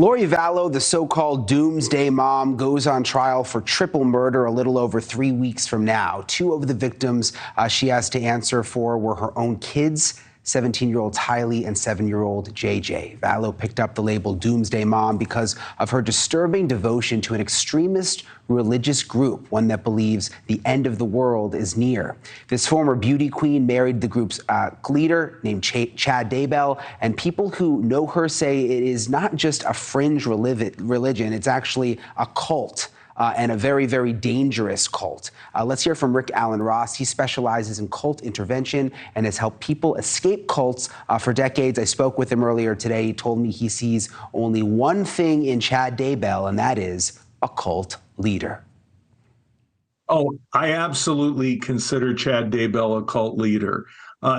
Lori Vallow, the so-called doomsday mom, goes on trial for triple murder a little over 3 weeks from now. Two of the victims she has to answer for were her own kids, 17-year-old Tylee and 7-year-old JJ. Vallow picked up the label doomsday mom because of her disturbing devotion to an extremist religious group, one that believes the end of the world is near. This former beauty queen married the group's leader named Chad Daybell, and people who know her say it is not just a fringe religion, it's actually a cult. And a very, very dangerous cult. Let's hear from Rick Allen Ross. He specializes in cult intervention and has helped people escape cults for decades. I spoke with him earlier today. He told me he sees only one thing in Chad Daybell, and that is a cult leader. Oh, I absolutely consider Chad Daybell a cult leader.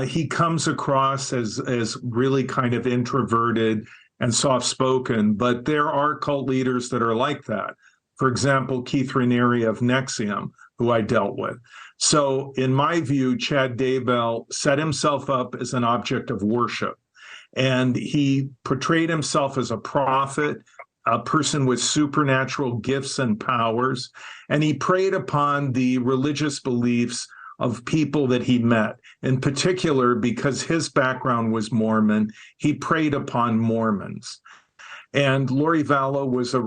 He comes across as really kind of introverted and soft-spoken, but there are cult leaders that are like that. For example, Keith Raniere of NXIVM, who I dealt with. So in my view, Chad Daybell set himself up as an object of worship. And he portrayed himself as a prophet, a person with supernatural gifts and powers. And he preyed upon the religious beliefs of people that he met. In particular, because his background was Mormon, he preyed upon Mormons. And Lori Vallow was a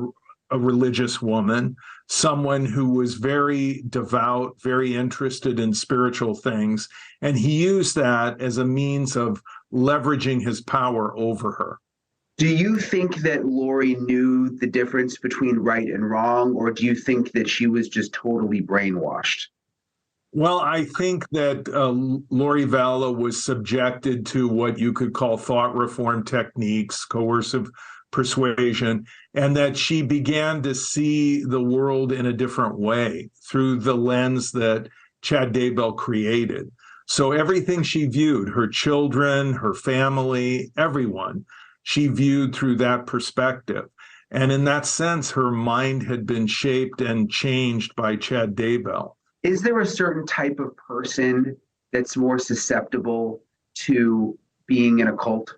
religious woman, someone who was very devout, very interested in spiritual things, and he used that as a means of leveraging his power over her. Do you think that Lori knew the difference between right and wrong, or do you think that she was just totally brainwashed? Well, I think that Lori Vallow was subjected to what you could call thought reform techniques, coercive persuasion, and that she began to see the world in a different way through the lens that Chad Daybell created. So everything she viewed, her children, her family, everyone, she viewed through that perspective. And in that sense, her mind had been shaped and changed by Chad Daybell. Is there a certain type of person that's more susceptible to being in a cult?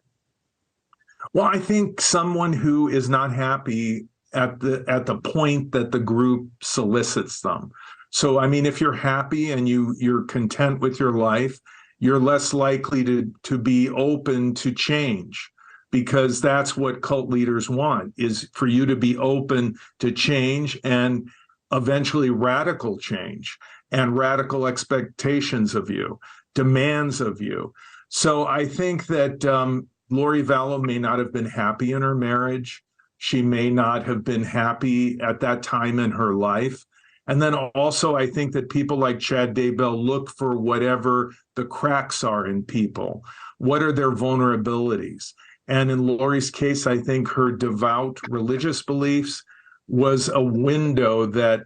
Well, I think someone who is not happy at the point that the group solicits them. So, I mean, if you're happy and you're content with your life, you're less likely to be open to change, because that's what cult leaders want, is for you to be open to change and eventually radical change and radical expectations of you, demands of you. So I think that Lori Vallow may not have been happy in her marriage. She may not have been happy at that time in her life. And then also, I think that people like Chad Daybell look for whatever the cracks are in people. What are their vulnerabilities? And in Lori's case, I think her devout religious beliefs was a window that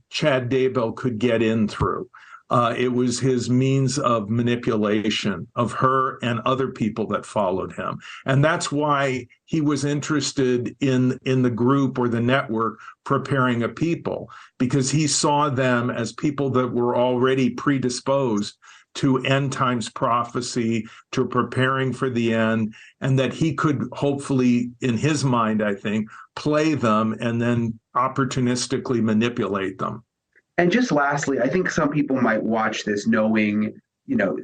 Chad Daybell could get in through. It was his means of manipulation of her and other people that followed him. And that's why he was interested in the group or the network preparing a people, because he saw them as people that were already predisposed to end times prophecy, to preparing for the end, and that he could hopefully, in his mind, I think, play them and then opportunistically manipulate them. And just lastly, I think some people might watch this knowing,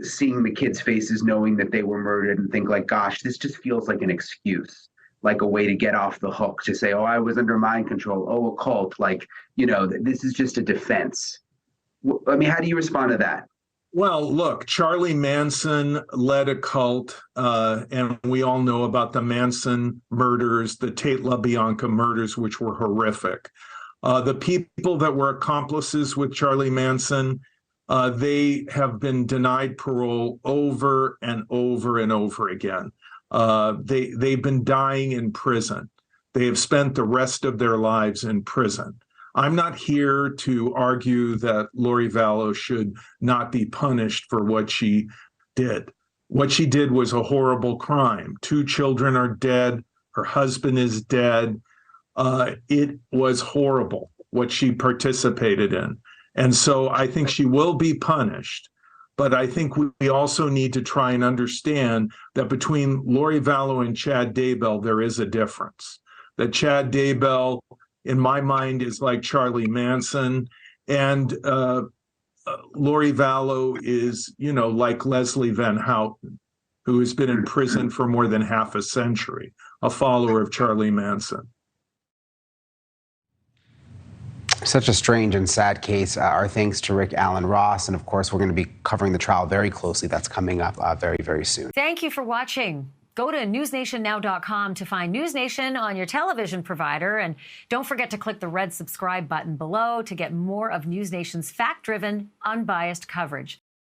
seeing the kids' faces, knowing that they were murdered, and think like, gosh, this just feels like an excuse, like a way to get off the hook, to say, oh, I was under mind control, oh, a cult, this is just a defense. I mean, how do you respond to that? Well, look, Charlie Manson led a cult, and we all know about the Manson murders, the Tate LaBianca murders, which were horrific. The people that were accomplices with Charlie Manson, they have been denied parole over and over and over again. They've been dying in prison. They have spent the rest of their lives in prison. I'm not here to argue that Lori Vallow should not be punished for what she did. What she did was a horrible crime. 2 children are dead. Her husband is dead. It was horrible what she participated in. And so I think she will be punished. But I think we also need to try and understand that between Lori Vallow and Chad Daybell, there is a difference. that Chad Daybell, in my mind, is like Charlie Manson, and Lori Vallow is, like Leslie Van Houten, who has been in prison for more than half a century, a follower of Charlie Manson. Such a strange and sad case. Our thanks to Rick Allen Ross. And of course, we're going to be covering the trial very closely. That's coming up very, very soon. Thank you for watching. Go to newsnationnow.com to find NewsNation on your television provider. And don't forget to click the red subscribe button below to get more of NewsNation's fact-driven, unbiased coverage.